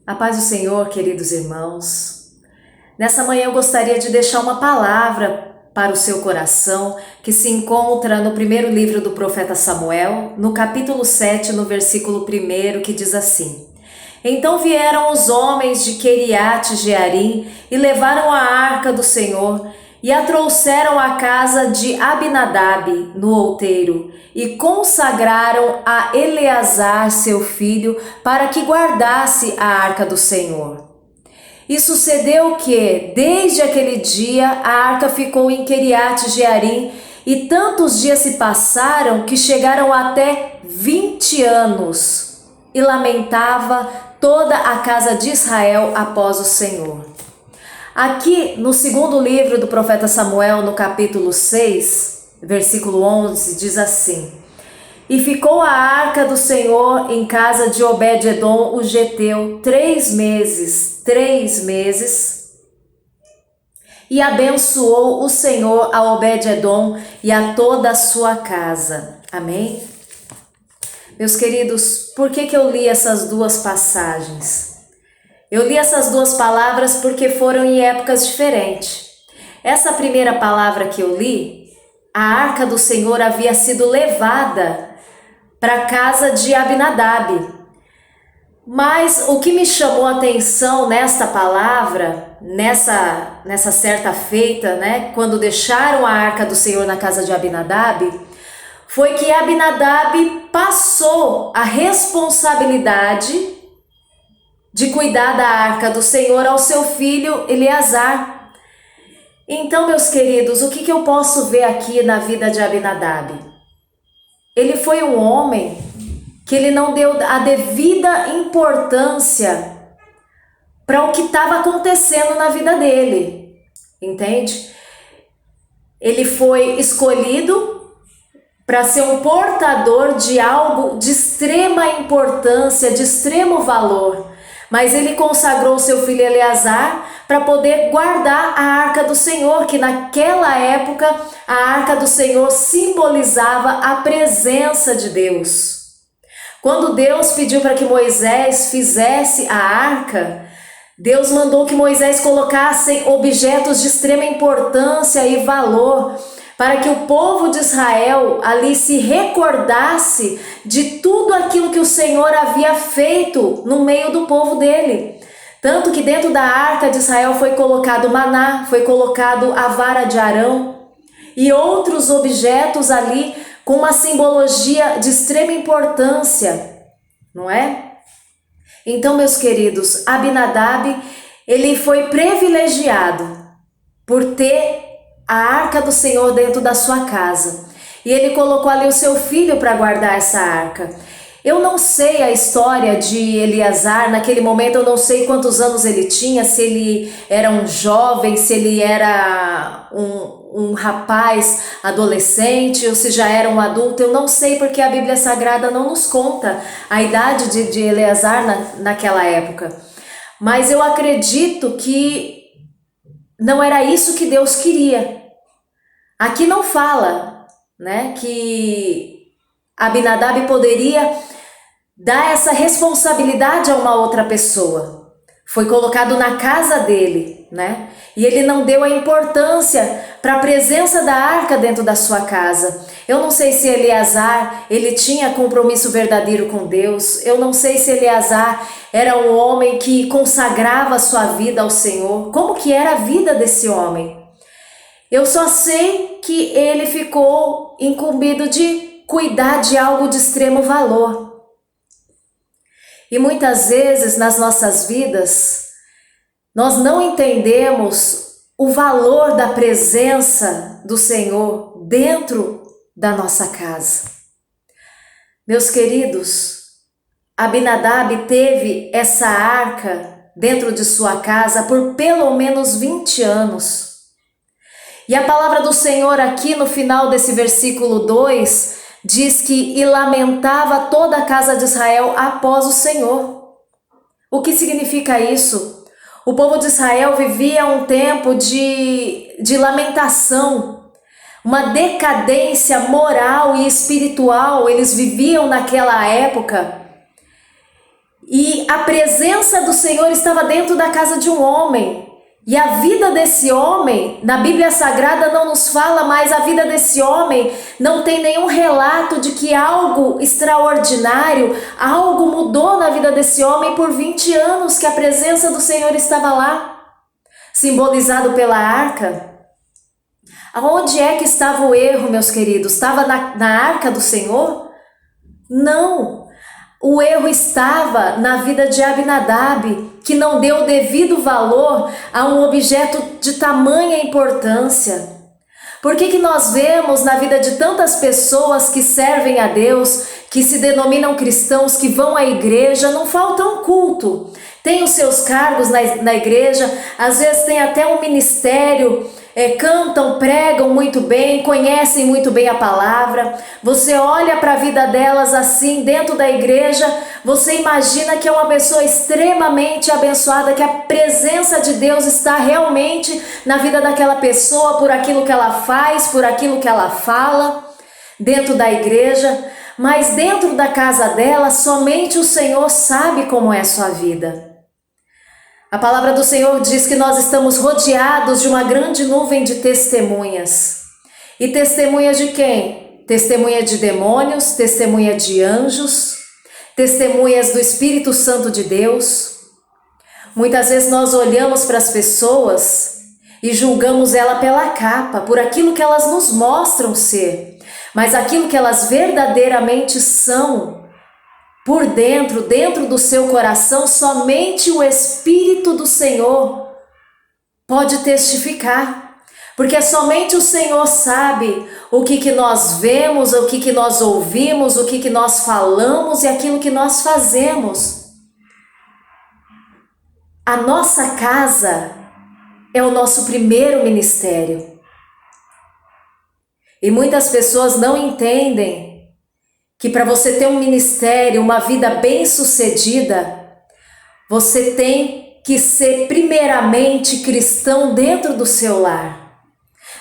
A paz do Senhor, queridos irmãos. Nessa manhã eu gostaria de deixar uma palavra para o seu coração que se encontra no primeiro livro do profeta Samuel, no capítulo 7, no versículo 1, que diz assim: Então vieram os homens de Queriate Jearim e levaram a arca do Senhor e a trouxeram à casa de Abinadab, no outeiro, e consagraram a Eleazar, seu filho, para que guardasse a arca do Senhor. E sucedeu que, desde aquele dia, a arca ficou em Queriate Jearim, e tantos dias se passaram que chegaram até 20 anos, e lamentava toda a casa de Israel após o Senhor. Aqui no segundo livro do profeta Samuel, no capítulo 6, versículo 11, diz assim: E ficou a arca do Senhor em casa de Obed-edom, o geteu, 3 meses, e abençoou o Senhor a Obed-edom e a toda a sua casa. Amém? Meus queridos, por que eu li essas duas passagens? Eu li essas duas palavras porque foram em épocas diferentes. Essa primeira palavra que eu li, a arca do Senhor havia sido levada para a casa de Abinadab. Mas o que me chamou a atenção nesta palavra, nessa certa feita, quando deixaram a arca do Senhor na casa de Abinadab, foi que Abinadab passou a responsabilidade de cuidar da arca do Senhor ao seu filho Eleazar. Então, meus queridos, o que eu posso ver aqui na vida de Abinadab? Ele foi um homem que ele não deu a devida importância para o que estava acontecendo na vida dele, entende? Ele foi escolhido para ser um portador de algo de extrema importância, de extremo valor. Mas ele consagrou seu filho Eleazar para poder guardar a arca do Senhor, que naquela época a arca do Senhor simbolizava a presença de Deus. Quando Deus pediu para que Moisés fizesse a arca, Deus mandou que Moisés colocasse objetos de extrema importância e valor, para que o povo de Israel ali se recordasse de tudo aquilo que o Senhor havia feito no meio do povo dele. Tanto que dentro da arca de Israel foi colocado maná, foi colocado a vara de Arão e outros objetos ali com uma simbologia de extrema importância, não é? Então, meus queridos, Abinadab, ele foi privilegiado por ter a arca do Senhor dentro da sua casa. E ele colocou ali o seu filho para guardar essa arca. Eu não sei a história de Eleazar, naquele momento eu não sei quantos anos ele tinha, se ele era um jovem, se ele era um rapaz adolescente ou se já era um adulto, eu não sei porque a Bíblia Sagrada não nos conta a idade de Eleazar naquela época. Mas eu acredito que não era isso que Deus queria. Aqui não fala, que Abinadab poderia dar essa responsabilidade a uma outra pessoa. Foi colocado na casa dele, E ele não deu a importância para a presença da arca dentro da sua casa. Eu não sei se Eleazar, ele tinha compromisso verdadeiro com Deus. Eu não sei se Eleazar era um homem que consagrava a sua vida ao Senhor. Como que era a vida desse homem? Eu só sei que ele ficou incumbido de cuidar de algo de extremo valor. E muitas vezes nas nossas vidas, nós não entendemos o valor da presença do Senhor dentro da nossa casa. Meus queridos, Abinadab teve essa arca dentro de sua casa por pelo menos 20 anos. E a palavra do Senhor aqui no final desse versículo 2 diz que e lamentava toda a casa de Israel após o Senhor. O que significa isso? O povo de Israel vivia um tempo de lamentação, uma decadência moral e espiritual, eles viviam naquela época. E E a presença do Senhor estava dentro da casa de um homem. E a vida desse homem, na Bíblia Sagrada não nos fala, mas a vida desse homem não tem nenhum relato de que algo extraordinário, algo mudou na vida desse homem por 20 anos que a presença do Senhor estava lá, simbolizado pela arca. Aonde é que estava o erro, meus queridos? Estava na arca do Senhor? Não. O erro estava na vida de Abinadab, que não deu devido valor a um objeto de tamanha importância. Por que nós vemos na vida de tantas pessoas que servem a Deus, que se denominam cristãos, que vão à igreja, não faltam culto, tem os seus cargos na igreja, às vezes tem até um ministério, cantam, pregam muito bem, conhecem muito bem a palavra. Você olha para a vida delas assim, dentro da igreja, você imagina que é uma pessoa extremamente abençoada, que a presença de Deus está realmente na vida daquela pessoa, por aquilo que ela faz, por aquilo que ela fala, dentro da igreja. Mas dentro da casa dela, somente o Senhor sabe como é a sua vida. A palavra do Senhor diz que nós estamos rodeados de uma grande nuvem de testemunhas. E testemunhas de quem? Testemunha de demônios, testemunha de anjos, testemunhas do Espírito Santo de Deus. Muitas vezes nós olhamos para as pessoas e julgamos ela pela capa, por aquilo que elas nos mostram ser. Mas aquilo que elas verdadeiramente são, por dentro, dentro do seu coração, somente o Espírito do Senhor pode testificar. Porque somente o Senhor sabe o que nós vemos, o que nós ouvimos, o que nós falamos e aquilo que nós fazemos. A nossa casa é o nosso primeiro ministério. E muitas pessoas não entendem que para você ter um ministério, uma vida bem-sucedida, você tem que ser primeiramente cristão dentro do seu lar.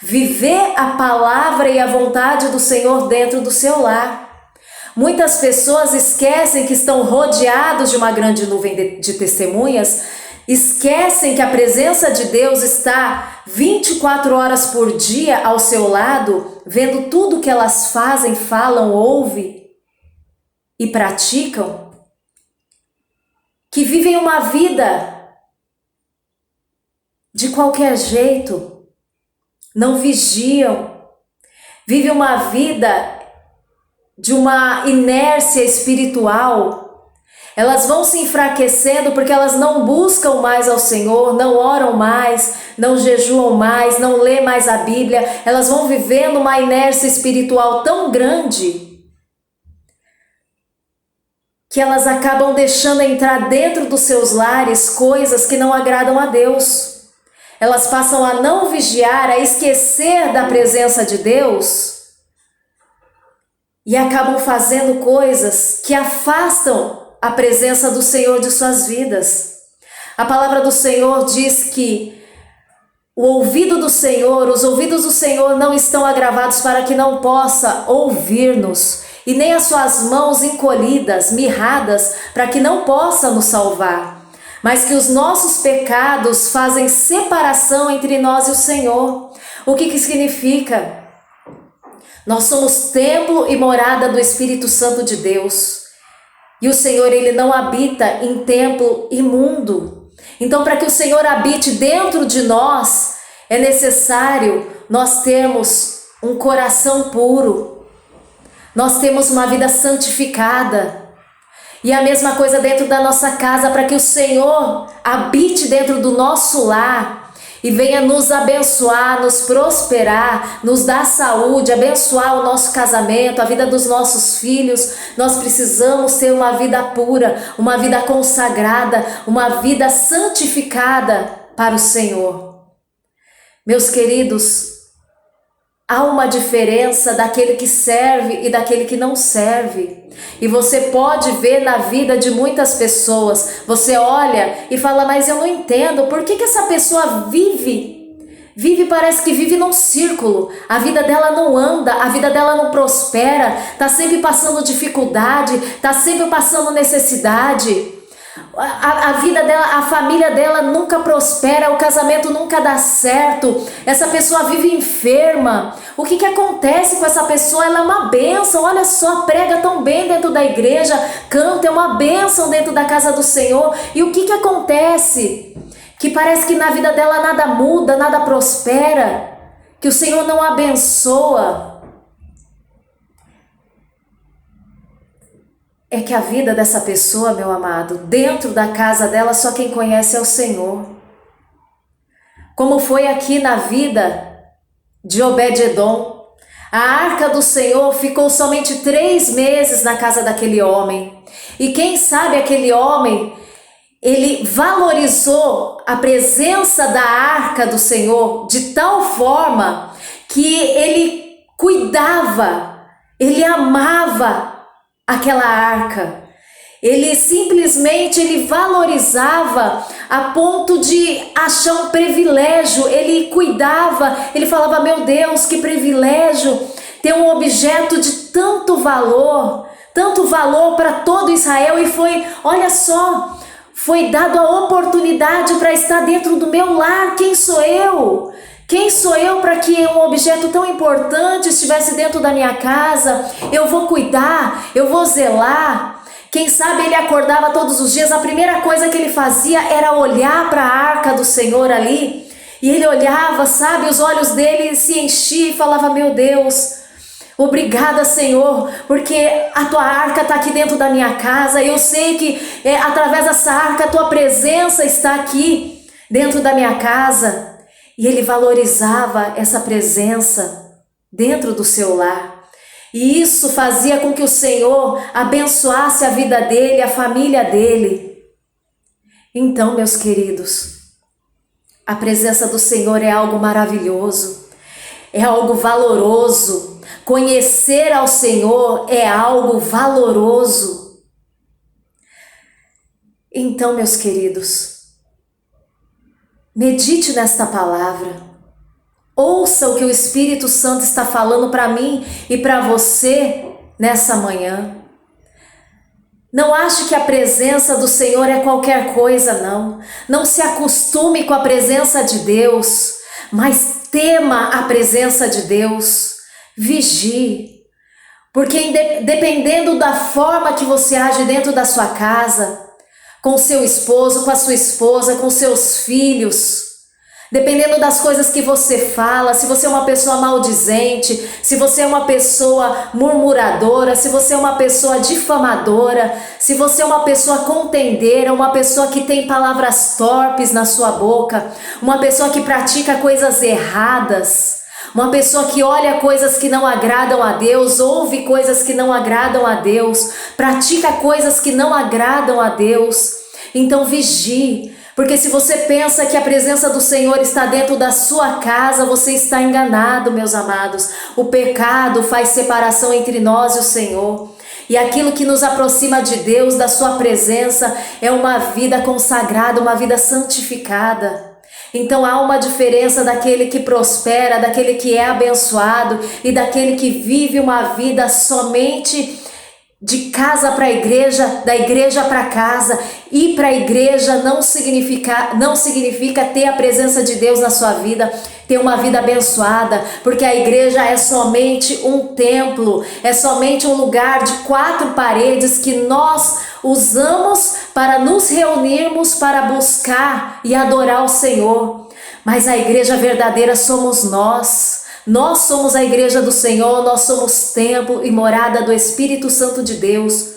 Viver a palavra e a vontade do Senhor dentro do seu lar. Muitas pessoas esquecem que estão rodeados de uma grande nuvem de testemunhas, esquecem que a presença de Deus está 24 horas por dia ao seu lado, vendo tudo que elas fazem, falam, ouvem e praticam, que vivem uma vida de qualquer jeito, não vigiam, vivem uma vida de uma inércia espiritual. Elas vão se enfraquecendo porque elas não buscam mais ao Senhor, não oram mais, não jejuam mais, não lê mais a Bíblia. Elas vão vivendo uma inércia espiritual tão grande que elas acabam deixando entrar dentro dos seus lares coisas que não agradam a Deus. Elas passam a não vigiar, a esquecer da presença de Deus e acabam fazendo coisas que afastam a presença do Senhor de suas vidas. A palavra do Senhor diz que o ouvido do Senhor, os ouvidos do Senhor não estão agravados para que não possa ouvir-nos, e nem as suas mãos encolhidas, mirradas, para que não possa nos salvar, mas que os nossos pecados fazem separação entre nós e o Senhor. O que significa? Nós somos templo e morada do Espírito Santo de Deus. E o Senhor, Ele não habita em templo imundo. Então, para que o Senhor habite dentro de nós, é necessário nós termos um coração puro. Nós temos uma vida santificada. E a mesma coisa dentro da nossa casa, para que o Senhor habite dentro do nosso lar e venha nos abençoar, nos prosperar, nos dar saúde, abençoar o nosso casamento, a vida dos nossos filhos. Nós precisamos ter uma vida pura, uma vida consagrada, uma vida santificada para o Senhor. Meus queridos, há uma diferença daquele que serve e daquele que não serve. E você pode ver na vida de muitas pessoas, você olha e fala, mas eu não entendo, por que essa pessoa parece que vive num círculo, a vida dela não anda, a vida dela não prospera, está sempre passando dificuldade, está sempre passando necessidade. A vida dela, a família dela nunca prospera, o casamento nunca dá certo, essa pessoa vive enferma. O que acontece com essa pessoa? Ela é uma bênção, olha só, prega tão bem dentro da igreja, canta, é uma bênção dentro da casa do Senhor. E o que acontece? Que parece que na vida dela nada muda, nada prospera, que o Senhor não abençoa. É que a vida dessa pessoa, meu amado, dentro da casa dela, só quem conhece é o Senhor. Como foi aqui na vida de Obed-edom. A arca do Senhor ficou somente 3 meses na casa daquele homem. E quem sabe aquele homem, ele valorizou a presença da arca do Senhor de tal forma que ele cuidava, ele amava aquela arca. Ele simplesmente valorizava a ponto de achar um privilégio. Ele cuidava, ele falava: meu Deus, que privilégio ter um objeto de tanto valor para todo Israel. E foi, olha só, foi dado a oportunidade para estar dentro do meu lar. Quem sou eu? Quem sou eu para que um objeto tão importante estivesse dentro da minha casa? Eu vou cuidar, eu vou zelar. Quem sabe ele acordava todos os dias, a primeira coisa que ele fazia era olhar para a arca do Senhor ali. E ele olhava, sabe, os olhos dele se enchiam e falava: meu Deus, obrigada, Senhor, porque a tua arca está aqui dentro da minha casa. Eu sei que através dessa arca a tua presença está aqui dentro da minha casa. E ele valorizava essa presença dentro do seu lar. E isso fazia com que o Senhor abençoasse a vida dele, a família dele. Então, meus queridos, a presença do Senhor é algo maravilhoso, é algo valoroso. Conhecer ao Senhor é algo valoroso. Então, meus queridos, medite nesta palavra. Ouça o que o Espírito Santo está falando para mim e para você nessa manhã. Não ache que a presença do Senhor é qualquer coisa, não. Não se acostume com a presença de Deus, mas tema a presença de Deus. Vigie. Porque dependendo da forma que você age dentro da sua casa, com seu esposo, com a sua esposa, com seus filhos, dependendo das coisas que você fala, se você é uma pessoa maldizente, se você é uma pessoa murmuradora, se você é uma pessoa difamadora, se você é uma pessoa contendeira, uma pessoa que tem palavras torpes na sua boca, uma pessoa que pratica coisas erradas, uma pessoa que olha coisas que não agradam a Deus, ouve coisas que não agradam a Deus, pratica coisas que não agradam a Deus, então vigie. Porque se você pensa que a presença do Senhor está dentro da sua casa, você está enganado, meus amados. O pecado faz separação entre nós e o Senhor. E aquilo que nos aproxima de Deus, da sua presença, é uma vida consagrada, uma vida santificada. Então há uma diferença daquele que prospera, daquele que é abençoado e daquele que vive uma vida somente de casa para a igreja, da igreja para casa. Ir para a igreja não significa ter a presença de Deus na sua vida, ter uma vida abençoada, porque a igreja é somente um templo, é somente um lugar de 4 paredes que nós usamos para nos reunirmos, para buscar e adorar o Senhor. Mas a igreja verdadeira somos nós. Nós somos a igreja do Senhor, nós somos templo e morada do Espírito Santo de Deus.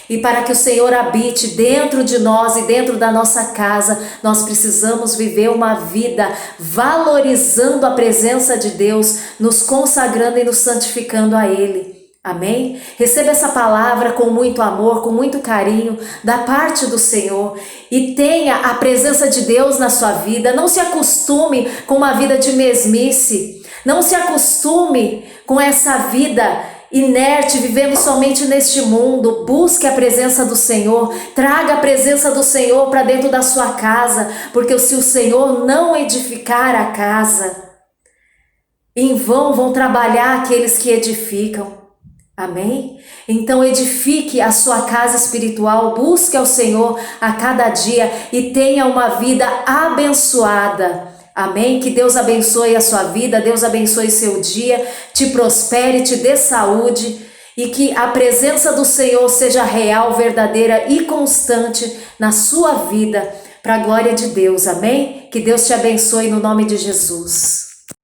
E para que o Senhor habite dentro de nós e dentro da nossa casa, nós precisamos viver uma vida valorizando a presença de Deus, nos consagrando e nos santificando a Ele. Amém? Receba essa palavra com muito amor, com muito carinho da parte do Senhor e tenha a presença de Deus na sua vida. Não se acostume com uma vida de mesmice. Não se acostume com essa vida inerte, vivendo somente neste mundo. Busque a presença do Senhor, traga a presença do Senhor para dentro da sua casa, porque se o Senhor não edificar a casa, em vão vão trabalhar aqueles que edificam. Amém? Então edifique a sua casa espiritual, busque ao Senhor a cada dia e tenha uma vida abençoada. Amém? Que Deus abençoe a sua vida, Deus abençoe seu dia, te prospere, te dê saúde e que a presença do Senhor seja real, verdadeira e constante na sua vida, para a glória de Deus. Amém? Que Deus te abençoe no nome de Jesus.